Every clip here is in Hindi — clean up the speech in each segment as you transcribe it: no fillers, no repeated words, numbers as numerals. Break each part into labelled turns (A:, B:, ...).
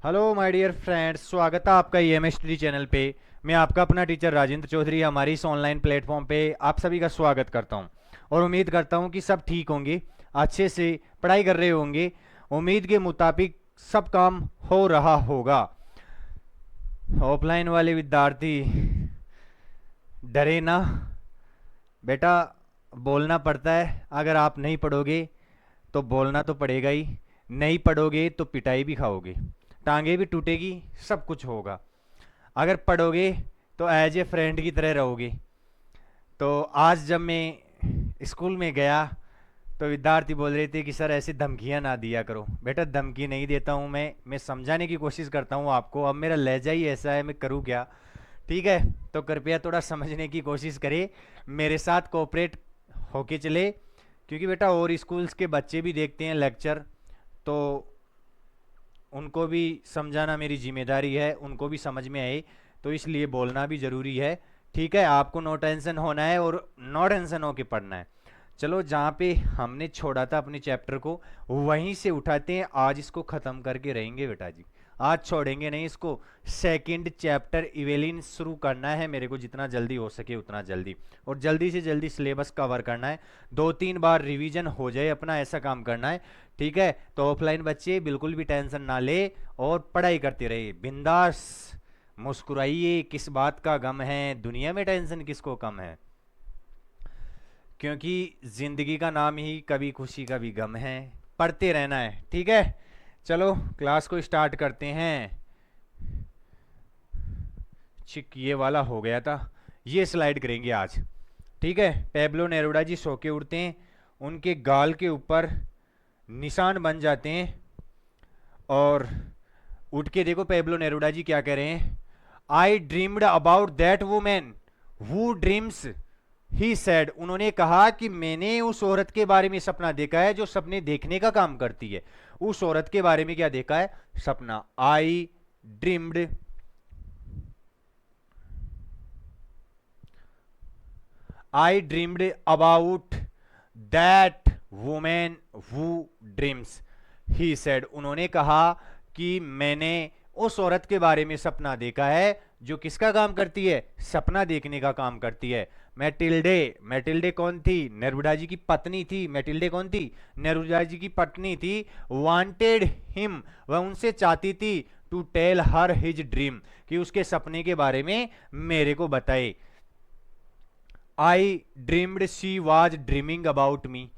A: हेलो माय डियर फ्रेंड्स, स्वागत है आपका ईएमएस चैनल पे। मैं आपका अपना टीचर राजेंद्र चौधरी हमारी इस ऑनलाइन प्लेटफॉर्म पे आप सभी का स्वागत करता हूं और उम्मीद करता हूं कि सब ठीक होंगे, अच्छे से पढ़ाई कर रहे होंगे। उम्मीद के मुताबिक सब काम हो रहा होगा। ऑफलाइन वाले विद्यार्थी डरे ना बेटा, बोलना पड़ता है। अगर आप नहीं पढ़ोगे तो बोलना तो पड़ेगा ही, नहीं पढ़ोगे तो पिटाई भी खाओगे, टांगे भी टूटेगी, सब कुछ होगा। अगर पढ़ोगे तो एज ए फ्रेंड की तरह रहोगे। तो आज जब मैं स्कूल में गया तो विद्यार्थी बोल रहे थे कि सर ऐसे धमकियां ना दिया करो। बेटा धमकी नहीं देता हूं, मैं समझाने की कोशिश करता हूं आपको। अब मेरा लहजा ही ऐसा है, मैं करूं क्या। ठीक है, तो कृपया थोड़ा समझने की कोशिश करें, मेरे साथ कोऑपरेट होके चले। क्योंकि बेटा और स्कूल्स के बच्चे भी देखते हैं लेक्चर, तो उनको भी समझाना मेरी जिम्मेदारी है, उनको भी समझ में आए, तो इसलिए बोलना भी ज़रूरी है। ठीक है, आपको नो टेंशन होना है और नो टेंशन होके पढ़ना है। चलो, जहाँ पे हमने छोड़ा था अपने चैप्टर को वहीं से उठाते हैं। आज इसको ख़त्म करके रहेंगे बेटा जी, आज छोड़ेंगे नहीं इसको। सेकंड चैप्टर इवेलिन शुरू करना है मेरे को, जितना जल्दी हो सके उतना जल्दी, और जल्दी से जल्दी सिलेबस कवर करना है। 2-3 बार रिवीजन हो जाए अपना, ऐसा काम करना है। ठीक है, तो ऑफलाइन बच्चे बिल्कुल भी टेंशन ना ले और पढ़ाई करते रहे बिंदास। मुस्कुराइए, किस बात का गम है, दुनिया में टेंशन किसको कम है। क्योंकि जिंदगी का नाम ही कभी खुशी कभी गम है। पढ़ते रहना है। ठीक है, चलो क्लास को स्टार्ट करते हैं। चिक ये वाला हो गया था, ये स्लाइड करेंगे आज। ठीक है, पेब्लो नेरुडा जी सो के उठते हैं, उनके गाल के ऊपर निशान बन जाते हैं और उठ के देखो पेब्लो नेरुडा जी क्या कह रहे हैं। आई dreamed about that women who dreams, he said. उन्होंने कहा कि मैंने उस औरत के बारे में सपना देखा है जो सपने देखने का काम करती है। उस औरत के बारे में क्या देखा है? सपना। आई dreamed I dreamed about that women who dreams, he said. उन्होंने कहा कि मैंने उस औरत के बारे में सपना देखा है जो किसका काम करती है? सपना देखने का काम करती है। मैटिल्डे, मैटिल्डे कौन थी? नेरुडा जी की पत्नी थी। मैटिल्डे कौन थी? नेरुडा जी की पत्नी थी। वांटेड हिम, वह उनसे चाहती थी to tell her his dream, कि उसके सपने के बारे में मेरे को बताए। I dreamed she was dreaming about me,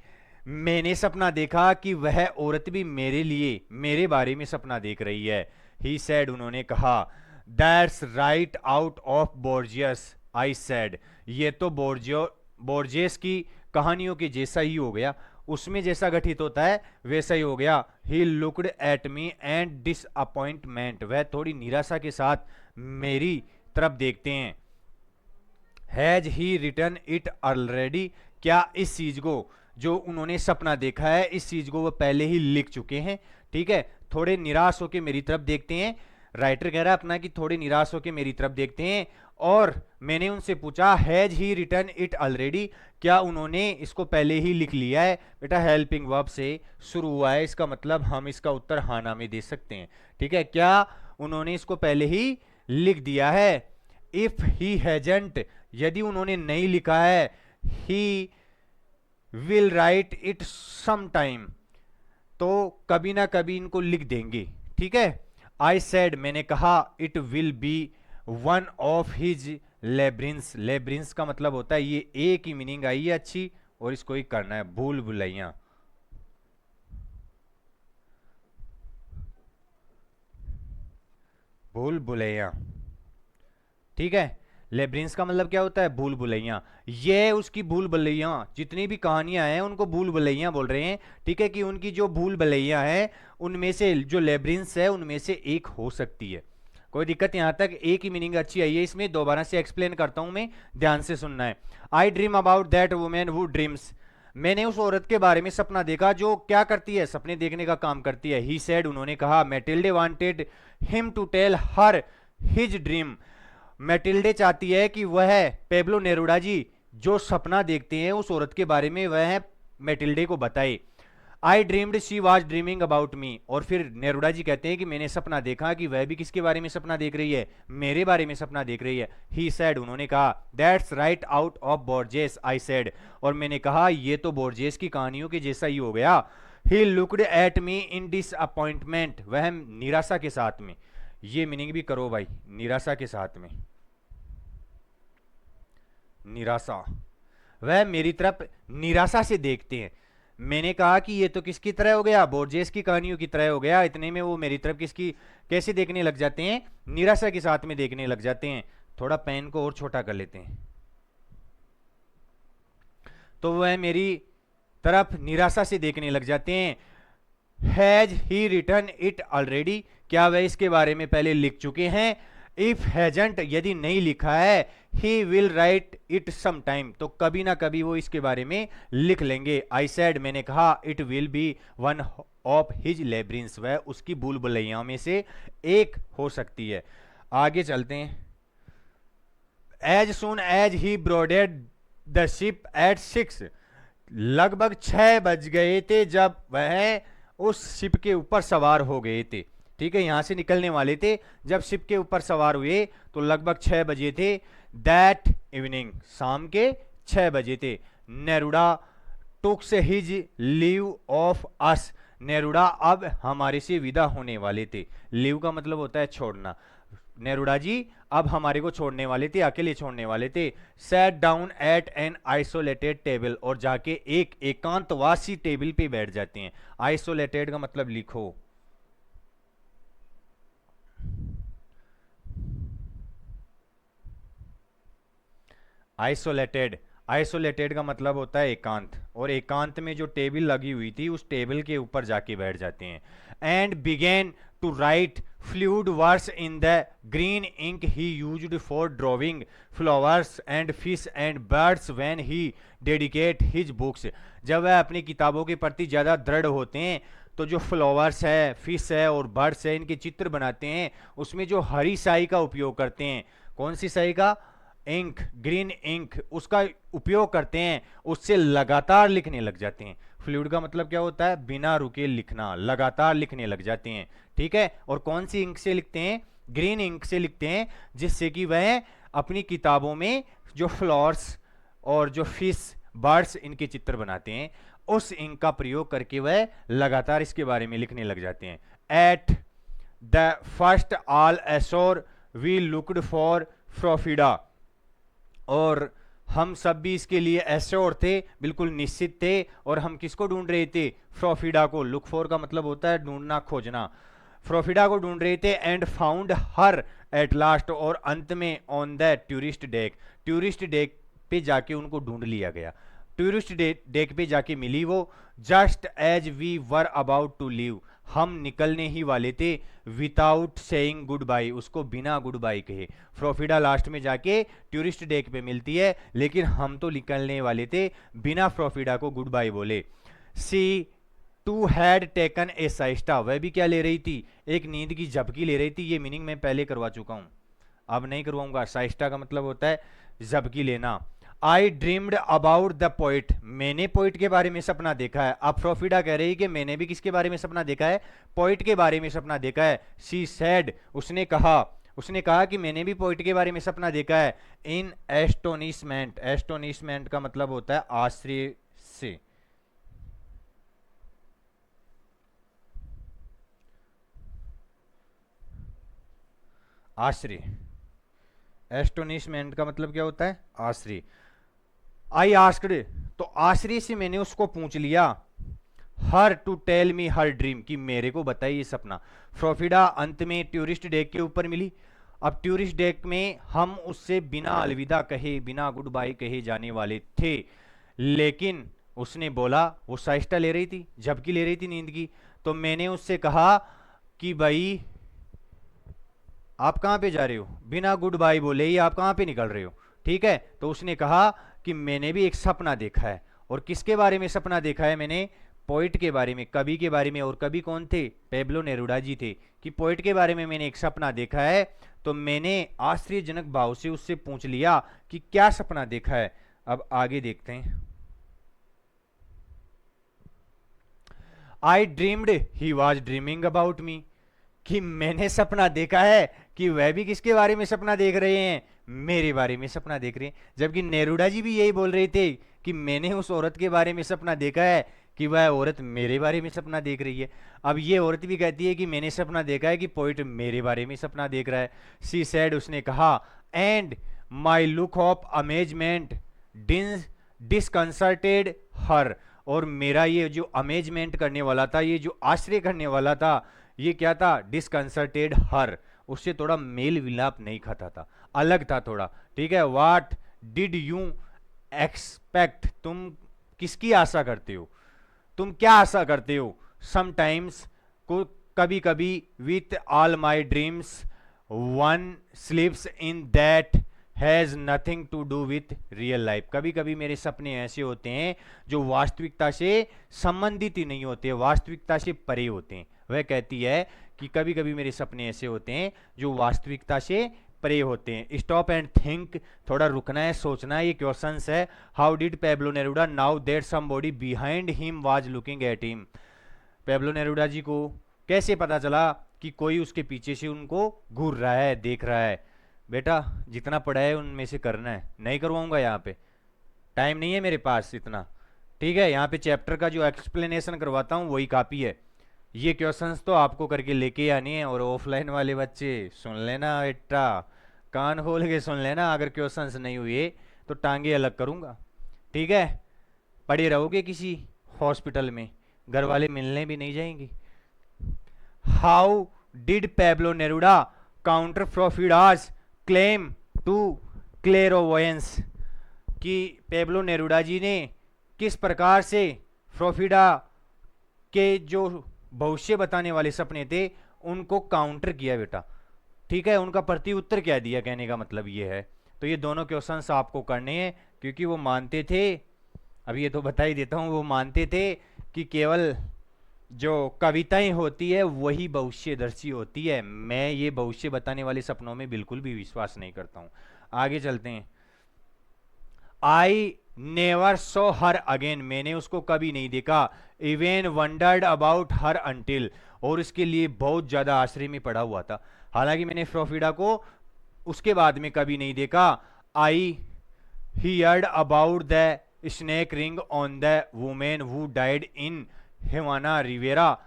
A: मैंने सपना देखा कि वह औरत भी मेरे लिए, मेरे बारे में सपना देख रही है। ही सेड, उन्होंने कहा। That's right out of Borges, I said. ये तो बोर्जियस की कहानियों के जैसा ही हो गया, उसमें जैसा गठित होता है वैसा ही हो गया। He looked at me and disappointment, वह थोड़ी निराशा के साथ मेरी तरफ देखते हैं। Has he return it already, क्या इस चीज को जो उन्होंने सपना देखा है इस चीज को वो पहले ही लिख चुके हैं? ठीक है, थोड़े निराश होकर मेरी तरफ देखते हैं। राइटर कह रहा है अपना कि थोड़े निराश होकर मेरी तरफ देखते हैं। और मैंने उनसे पूछा has he return it already, क्या उन्होंने इसको पहले ही लिख लिया है? बेटा हेल्पिंग वर्ब से शुरू हुआ है, इसका मतलब हम इसका उत्तर हाँ ना में दे सकते हैं। ठीक है, क्या उन्होंने इसको पहले ही लिख दिया है? इफ ही हैजेंट, यदि उन्होंने नहीं लिखा है, he will write it some time, तो कभी ना कभी इनको लिख देंगे। ठीक है, आई सेड, मैंने कहा, it will be one of his labyrinths. Labyrinths का मतलब होता है, ये एक ही मीनिंग आई है अच्छी, और इसको ही करना है, भूल भुलैया। भूल भुलैया। ठीक है, लेब्रिंस का मतलब क्या होता है? भूल भुलैया। ये उसकी भूल भुलैया, जितनी भी कहानियां हैं उनको भूल भुलैया बोल रहे हैं। ठीक है, कि उनकी जो भूल भुलैया है उनमें से जो लेब्रिंस है उनमें से एक हो सकती है। कोई दिक्कत? यहां तक एक ही मीनिंग अच्छी आई है। इसमें दोबारा से एक्सप्लेन करता हूं मैं, ध्यान से सुनना है। आई dream about that women who dreams, मैंने उस औरत के बारे में सपना देखा जो क्या करती है? सपने देखने का काम करती है। ही सेड, उन्होंने कहा। Matilde wanted him to tell her his dream, Matilde चाहती है कि वह पेब्लो नेरुडा जी जो सपना देखते हैं उस औरत के बारे में वह मैटिल्डे को बताए। I dreamed she was dreaming about मी, और फिर नेरुडा जी कहते हैं कि मैंने सपना देखा कि वह भी किसके बारे में सपना देख रही है, मेरे बारे में सपना देख रही है। ही सैड, उन्होंने कहा, that's right out of Borges, I sad, और मैंने कहा ये तो बोर्जेस की कहानियों के जैसा ही हो गया। He looked at me in disappointment, वह निराशा के साथ में, ये मीनिंग भी करो भाई, निराशा के साथ में, निराशा, वह मेरी तरफ निराशा से देखते हैं। मैंने कहा कि ये तो किसकी तरह हो गया, बोर्जेस की कहानियों की तरह हो गया। इतने में वो मेरी तरफ किसकी कैसे देखने लग जाते हैं, निराशा के साथ में देखने लग जाते हैं। थोड़ा पेन को और छोटा कर लेते हैं। तो वह मेरी तरफ निराशा से देखने लग जाते हैं। Has he return it already, क्या वह इसके बारे में पहले लिख चुके हैं। इफ हैजंट, यदि नहीं लिखा है, he will write it some time, तो कभी ना कभी वो इसके बारे में लिख लेंगे। आई सैड, मैंने कहा, it will be one of his labyrinths, वह उसकी भूल भुलैया में से एक हो सकती है। आगे चलते हैं। As soon as he boarded the ship at 6, लगभग 6 बज गए थे जब वह उस शिप के ऊपर सवार हो गए थे। ठीक है, यहां से निकलने वाले थे, जब शिप के ऊपर सवार हुए तो लगभग 6 बजे थे। दैट इवनिंग, शाम के 6 बजे थे। Neruda takes his leave of us, Neruda अब हमारे से विदा होने वाले थे। लीव का मतलब होता है छोड़ना। नेरुडा जी अब हमारे को छोड़ने वाले थे, अकेले छोड़ने वाले थे। Sat down at an isolated table, और जाके एक एकांतवासी टेबल पे बैठ जाते हैं। आइसोलेटेड का मतलब लिखो, आइसोलेटेड, आइसोलेटेड का मतलब होता है एकांत, और एकांत में जो टेबल लगी हुई थी उस टेबल के ऊपर जाके बैठ जाते हैं। And began to write fluid verse in the green ink he used for drawing flowers and fish and birds when he dedicate his books, जब वह अपनी किताबों के प्रति ज़्यादा दृढ़ होते हैं तो जो फ्लावर्स है, फिश है और बर्ड्स है, इनके चित्र बनाते हैं, उसमें जो हरी स्याही का उपयोग करते हैं, कौन सी स्याही का, इंक, ग्रीन इंक, उसका उपयोग करते हैं, उससे लगातार लिखने लग जाते हैं। फ्लूइड का मतलब क्या होता है, बिना रुके लिखना, लगातार लिखने लग जाते हैं। ठीक है, और कौन सी इंक से लिखते हैं, ग्रीन इंक से लिखते हैं, जिससे कि वह अपनी किताबों में जो फ्लावर्स और जो फिश, बर्ड्स, इनके चित्र बनाते हैं, उस इंक का प्रयोग करके वह लगातार इसके बारे में लिखने लग जाते हैं। At the first all ashore we looked for Frofida, और हम सब भी इसके लिए एश्योर थे, बिल्कुल निश्चित थे, और हम किसको ढूंढ रहे थे, फ्रोफिडा को। लुक फॉर का मतलब होता है ढूंढना, खोजना। फ्रोफिडा को ढूंढ रहे थे। And found her at last, और अंत में on the tourist deck, tourist deck पे जाके उनको ढूंढ लिया गया। टूरिस्ट डेक पे जाके मिली वो। Just as we were about to leave, हम निकलने ही वाले थे। विदाउट सेइंग गुड बाय, उसको बिना गुड बाय कहे। फ्रोफिडा लास्ट में जाके टूरिस्ट डेक पे मिलती है, लेकिन हम तो निकलने वाले थे बिना फ्रोफिडा को गुड बाय बोले। सी टू हैड टेकन ए साइस्टा, वह भी क्या ले रही थी, एक नींद की झपकी ले रही थी। ये मीनिंग मैं पहले करवा चुका हूं, अब नहीं करवाऊंगा। साइस्टा का मतलब होता है झपकी लेना। आई ड्रीम्ड अबाउट द पोइट, मैंने पोइट के बारे में सपना देखा है। अब फ्रोफिडा कह रही कि मैंने भी किसके बारे में सपना देखा है, पोइट के बारे में सपना देखा है। शी सैड, उसने कहा कि मैंने भी पोइट के बारे में सपना देखा है। इन एस्टोनिशमेंट, एस्टोनिशमेंट का मतलब होता है आश्चर्य से। आश्चर्य, एस्टोनिशमेंट का मतलब क्या होता है, आश्चर्य। आई आस्क्ड, तो आश्चर्य से मैंने उसको पूछ लिया, her to tell me her dream, कि मेरे को बताइए सपना। फ्रोफिडा अंत में टूरिस्ट डेक के ऊपर मिली। अब टूरिस्ट डेक में हम उससे बिना अलविदा कहे, बिना गुड बाय कहे जाने वाले थे, लेकिन उसने बोला, वो साइस्टा ले रही थी, झपकी ले रही थी नींद की, तो मैंने उससे कहा कि भाई आप कहाँ पे जा रहे हो, बिना गुड बाय बोले ही आप कहाँ पे निकल रहे हो। ठीक है, तो उसने कहा कि मैंने भी एक सपना देखा है। और किसके बारे में सपना देखा है मैंने, पोइट के बारे में, कवि के बारे में। और कवि कौन थे, पेब्लो नेरुडा जी थे। कि पोइट के बारे में मैंने एक सपना देखा है। तो मैंने आश्चर्यजनक भाव से उससे पूछ लिया कि क्या सपना देखा है। अब आगे देखते हैं। आई dreamed he was dreaming about मी, कि मैंने सपना देखा है कि वह भी किसके बारे में सपना देख रहे हैं, मेरे बारे में सपना देख रहे हैं। जबकि नेरूडा जी भी यही बोल रहे थे कि मैंने उस औरत के बारे में सपना देखा है कि वह औरत मेरे बारे में सपना देख रही है। अब ये औरत भी कहती है कि मैंने सपना देखा है कि पोइट मेरे बारे में सपना देख रहा है। सी सैड, उसने कहा, and my look of amazement disconcerted her, और मेरा ये जो अमेजमेंट करने वाला था, ये जो आश्चर्य करने वाला था, ये क्या था, डिसकंसर्टेड हर, उससे थोड़ा मेल विलाप नहीं खाता था, अलग था थोड़ा। ठीक है, वाट डिड यू एक्सपेक्ट, तुम किसकी आशा करते हो, तुम क्या आशा करते हो। समटाइम्स, को कभी कभी, with all my dreams one slips in that has nothing to do with real life, कभी कभी मेरे सपने ऐसे होते हैं जो वास्तविकता से संबंधित ही नहीं होते, वास्तविकता से परे होते हैं। वह कहती है कि कभी कभी मेरे सपने ऐसे होते हैं जो वास्तविकता से परे होते हैं। स्टॉप एंड थिंक, थोड़ा रुकना है, सोचना है। ये क्वेश्चंस है, how did Pablo Neruda now that somebody behind him was looking at him, Pablo Neruda ji को कैसे पता चला कि कोई उसके पीछे से उनको घूर रहा है, देख रहा है। बेटा जितना पढ़ा है उनमें से करना है, नहीं करवाऊंगा यहाँ पे, टाइम नहीं है मेरे पास इतना। ठीक है, यहाँ पे चैप्टर का जो एक्सप्लेनेशन करवाता हूँ वही काफ़ी है। ये क्वेश्चंस तो आपको करके लेके आनी है। और ऑफलाइन वाले बच्चे सुन लेना बेटा, कान खोल के सुन लेना, अगर क्वेश्चंस नहीं हुए तो टांगे अलग करूँगा। ठीक है, पड़े रहोगे किसी हॉस्पिटल में, घर वाले मिलने भी नहीं जाएंगे। How did Pablo Neruda counter Frofida's claim to clairvoyance, कि पेब्लो नेरूडा जी ने किस प्रकार से फ्रोफिडा के जो भविष्य बताने वाले सपने थे उनको काउंटर किया बेटा। ठीक है, उनका प्रति उत्तर क्या दिया, कहने का मतलब ये है। तो ये दोनों क्वेश्चंस आपको करने हैं, क्योंकि वो मानते थे, अभी ये तो बता ही देता हूँ, वो मानते थे कि केवल जो कविताएं होती है वही भविष्यदर्शी होती है। मैं ये भविष्य बताने वाले सपनों में बिल्कुल भी विश्वास नहीं करता हूँ। आगे चलते हैं। I never so her again, मैंने उसको कभी नहीं देखा। Even wandered about her until, और इसके लिए बहुत ज्यादा आश्चर्य में पड़ा हुआ था। हालांकि मैंने फ्रोफिडा को उसके बाद में कभी नहीं देखा। I heard about the snake ring on the women who died in Havana Riviera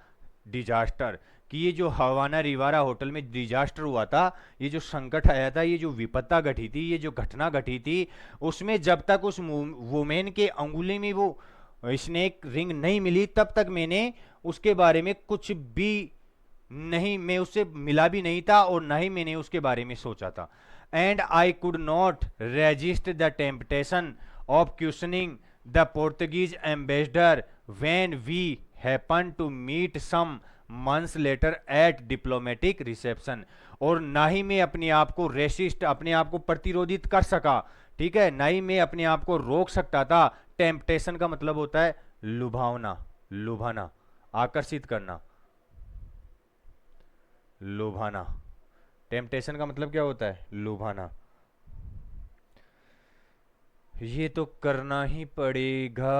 A: disaster, कि ये जो हवाना रिवारा होटल में डिजास्टर हुआ था, ये जो संकट आया था, ये जो विपत्ता घटी थी, ये जो घटना घटी थी, उसमें जब तक उस वुमेन के अंगुली में वो स्नेक रिंग नहीं मिली, तब तक मैंने उसके बारे में कुछ भी नहीं, मैं उससे मिला भी नहीं था और ना ही मैंने उसके बारे में सोचा था। And I could not resist the temptation of questioning the Portuguese ambassador when we happen to meet some months later at diplomatic reception, और ना ही मैं अपने आप को रेसिस्ट, अपने आप को प्रतिरोधित कर सका। ठीक है, ना ही मैं अपने आप को रोक सकता था। टेम्पटेशन का मतलब होता है लुभावना, लुभाना, आकर्षित करना, लुभाना। टेम्पटेशन का मतलब क्या होता है, लुभाना। ये तो करना ही पड़ेगा।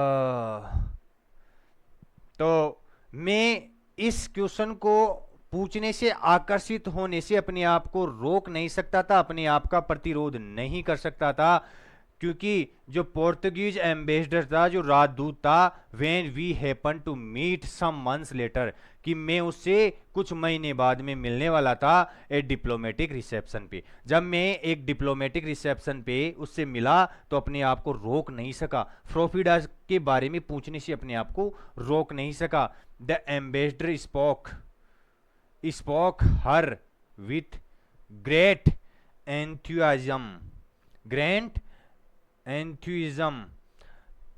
A: तो मैं इस क्वेश्चन को पूछने से, आकर्षित होने से अपने आप को रोक नहीं सकता था, अपने आप का प्रतिरोध नहीं कर सकता था, क्योंकि जो पोर्तुगीज एम्बेसडर था, जो राजदूत था, when we happen to meet some months later, कि मैं उससे कुछ महीने बाद में मिलने वाला था एक डिप्लोमेटिक रिसेप्शन पे। जब मैं एक डिप्लोमेटिक रिसेप्शन पे उससे मिला तो अपने आप को रोक नहीं सका, फ्रोफिडा के बारे में पूछने से अपने आप को रोक नहीं सका। The ambassador spoke her with great enthusiasm, great enthusiasm.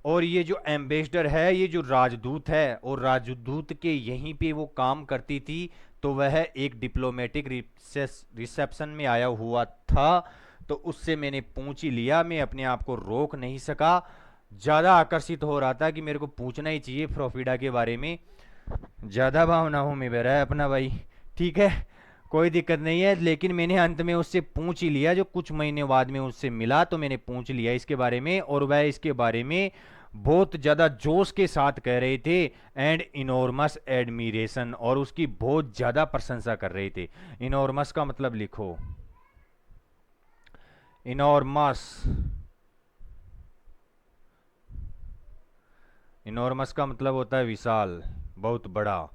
A: और ये जो एम्बेसडर है, ये जो राजदूत है, और राजदूत के यहीं पे वो काम करती थी, तो वह एक डिप्लोमेटिक रिसेप्शन में आया हुआ था, तो उससे मैंने पूछ ही लिया, मैं अपने आप को रोक नहीं सका। ज़्यादा आकर्षित हो रहा था कि मेरे को पूछना ही चाहिए फ्रोफिडा के बारे में, ज़्यादा भावनाओं में बह रहा है अपना भाई। ठीक है, कोई दिक्कत नहीं है, लेकिन मैंने अंत में उससे पूछ ही लिया, जो कुछ महीने बाद में उससे मिला तो मैंने पूछ लिया इसके बारे में, और वह इसके बारे में बहुत ज़्यादा जोश के साथ कह रहे थे, एंड इनॉर्मस एडमिरेशन, और उसकी बहुत ज़्यादा प्रशंसा कर रहे थे। इनॉर्मस का मतलब लिखो, इनॉर्मस, इनॉर्मस का मतलब होता है विशाल, बहुत बड़ा।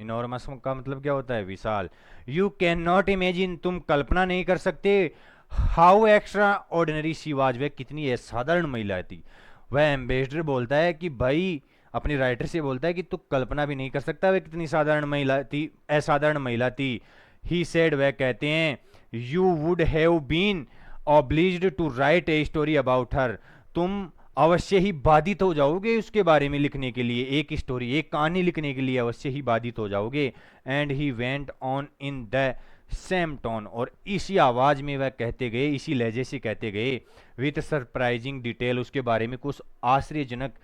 A: इनॉर्मस का मतलब क्या होता है? विशाल। यू कैन नॉट इमेजिन, तुम कल्पना नहीं कर सकते, how extra ordinary she was, वह कितनी असाधारण महिला थी। वह एम्बेसडर बोलता है कि भाई, अपनी राइटर से बोलता है कि तू कल्पना भी नहीं कर सकता वह कितनी साधारण महिला थी, असाधारण महिला थी। ही सेड, वह कहते हैं, you would have been obliged to write a story about her, तुम अवश्य ही बाधित हो जाओगे उसके बारे में लिखने के लिए, एक स्टोरी, एक कहानी लिखने के लिए अवश्य ही बाधित हो जाओगे। And he went on in the same tone, और इसी आवाज में वह कहते गए, इसी लहजे से कहते गए, विथ सरप्राइजिंग डिटेल, उसके बारे में कुछ आश्चर्यजनक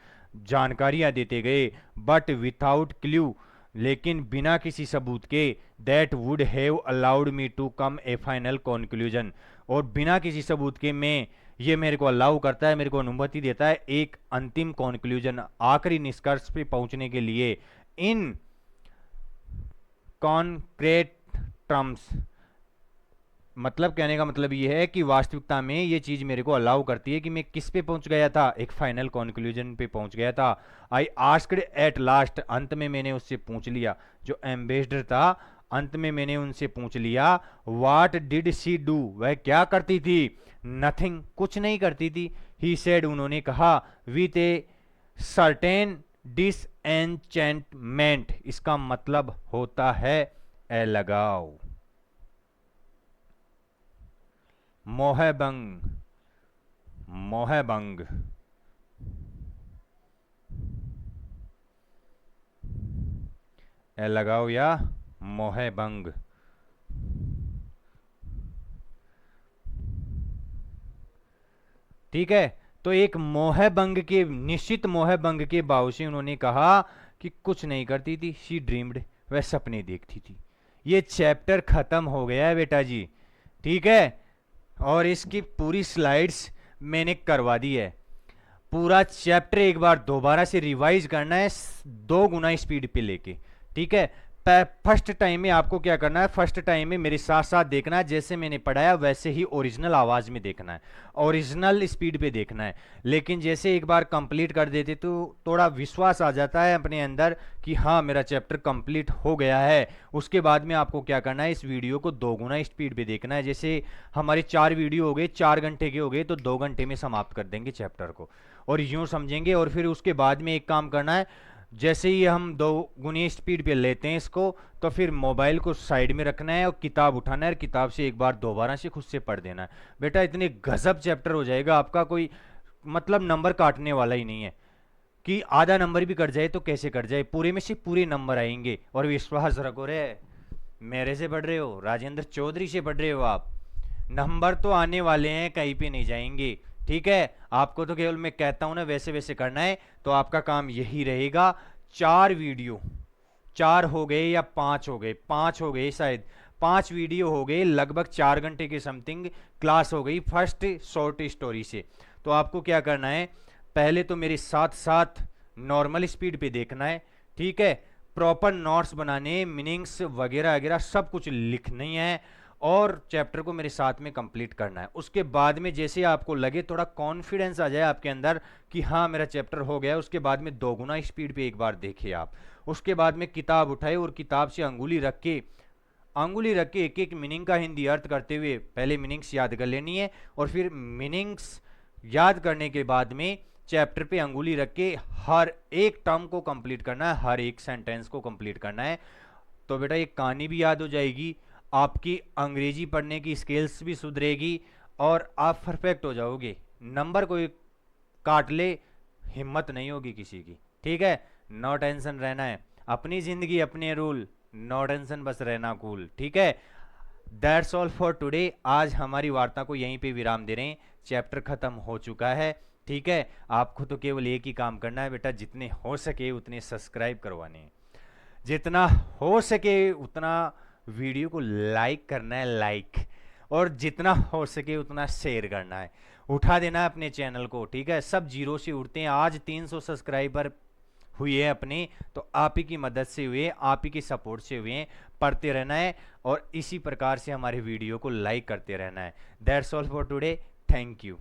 A: जानकारियां देते गए, बट विथआउट क्ल्यू, लेकिन बिना किसी सबूत के, that would have allowed me to come a final conclusion, और बिना किसी सबूत के मैं, ये मेरे को अलाउ करता है, मेरे को अनुमति देता है एक अंतिम कंक्लूजन, आखिरी निष्कर्ष पे पहुंचने के लिए, इन कॉन्क्रीट टर्म्स। मतलब कहने का मतलब ये है कि वास्तविकता में ये चीज मेरे को अलाउ करती है कि मैं किस पे पहुंच गया था, एक फाइनल कंक्लूजन पे पहुंच गया था। आई आस्क्ड एट लास्ट, अंत में मैंने उससे पूछ लिया, जो एम्बेसडर था, अंत में मैंने उनसे पूछ लिया, व्हाट डिड शी डू, वह क्या करती थी? नथिंग, कुछ नहीं करती थी। ही सेड, उन्होंने कहा, विथ ए सर्टेन डिसएन्चेंटमेंट, इसका मतलब होता है अलगाव, मोहभंग, मोहभंग, अलगाव या मोहभंग। ठीक है, तो एक मोहभंग के, निश्चित मोहभंग के बावजूद उन्होंने कहा कि कुछ नहीं करती थी, शी ड्रीम्ड, वह सपने देखती थी। ये चैप्टर खत्म हो गया है बेटा जी, ठीक है, और इसकी पूरी स्लाइड्स मैंने करवा दी है। पूरा चैप्टर एक बार दोबारा से रिवाइज करना है 2 गुना स्पीड पे लेके, ठीक है। फर्स्ट टाइम में आपको क्या करना है, फर्स्ट टाइम में मेरे साथ साथ देखना है, जैसे मैंने पढ़ाया वैसे ही ओरिजिनल आवाज में देखना है, ओरिजिनल स्पीड पे देखना है। लेकिन जैसे एक बार कंप्लीट कर देते तो थोड़ा विश्वास आ जाता है अपने अंदर कि हाँ मेरा चैप्टर कंप्लीट हो गया है। उसके बाद में आपको क्या करना है, इस वीडियो को 2 गुना स्पीड पे देखना है। जैसे हमारे 4 वीडियो हो गए, 4 घंटे के हो गए, तो 2 घंटे में समाप्त कर देंगे चैप्टर को, और यूं समझेंगे। और फिर उसके बाद में एक काम करना है, जैसे ही हम 2 गुनी स्पीड पे लेते हैं इसको, तो फिर मोबाइल को साइड में रखना है और किताब उठाना है, और किताब से एक बार दोबारा से खुद से पढ़ देना है। बेटा इतने गजब चैप्टर हो जाएगा आपका, कोई मतलब नंबर काटने वाला ही नहीं है, कि आधा नंबर भी कट जाए तो कैसे कट जाए, पूरे में से पूरे नंबर आएंगे। और विश्वास रखो रे, मेरे से पढ़ रहे हो, राजेंद्र चौधरी से पढ़ रहे हो आप, नंबर तो आने वाले हैं, कहीं पे नहीं जाएंगे, ठीक है। आपको तो केवल मैं कहता हूं ना वैसे वैसे करना है, तो आपका काम यही रहेगा। 4 वीडियो, 4 हो गए या 5 हो गए, 5 हो गए शायद, 5 वीडियो हो गए, लगभग 4 घंटे के समथिंग क्लास हो गई फर्स्ट शॉर्ट स्टोरी से। तो आपको क्या करना है, पहले तो मेरे साथ साथ नॉर्मल स्पीड पे देखना है, ठीक है, प्रॉपर नोट्स बनाने, मीनिंग्स वगैरह वगैरह सब कुछ लिखनी है, और चैप्टर को मेरे साथ में कंप्लीट करना है। उसके बाद में जैसे आपको लगे, थोड़ा कॉन्फिडेंस आ जाए आपके अंदर कि हाँ मेरा चैप्टर हो गया, उसके बाद में 2 गुना स्पीड पे एक बार देखिए आप। उसके बाद में किताब उठाए और किताब से अंगुली रख के, अंगुली रख के एक एक मीनिंग का हिंदी अर्थ करते हुए पहले मीनिंग्स याद कर लेनी है, और फिर मीनिंग्स याद करने के बाद में चैप्टर पे अंगुली रख के हर एक टर्म को कंप्लीट करना है, हर एक सेंटेंस को कंप्लीट करना है। तो बेटा ये कहानी भी याद हो जाएगी, आपकी अंग्रेजी पढ़ने की स्किल्स भी सुधरेगी, और आप परफेक्ट हो जाओगे। नंबर कोई काट ले, हिम्मत नहीं होगी किसी की, ठीक है। नो टेंशन रहना है, अपनी जिंदगी अपने रूल, नो टेंशन बस रहना कूल, ठीक है। दैट्स ऑल फॉर टुडे, आज हमारी वार्ता को यहीं पे विराम दे रहे हैं, चैप्टर खत्म हो चुका है, ठीक है। आपको तो केवल एक ही काम करना है बेटा, जितने हो सके उतने सब्सक्राइब करवाने हैं, जितना हो सके उतना वीडियो को लाइक करना है, लाइक, और जितना हो सके उतना शेयर करना है, उठा देना है अपने चैनल को, ठीक है। सब जीरो से उठते हैं, आज 300 सब्सक्राइबर हुए हैं अपने, तो आप ही की मदद से हुए, आप ही के सपोर्ट से हुए हैं। पढ़ते रहना है और इसी प्रकार से हमारे वीडियो को लाइक करते रहना है। That's all for today, thank you.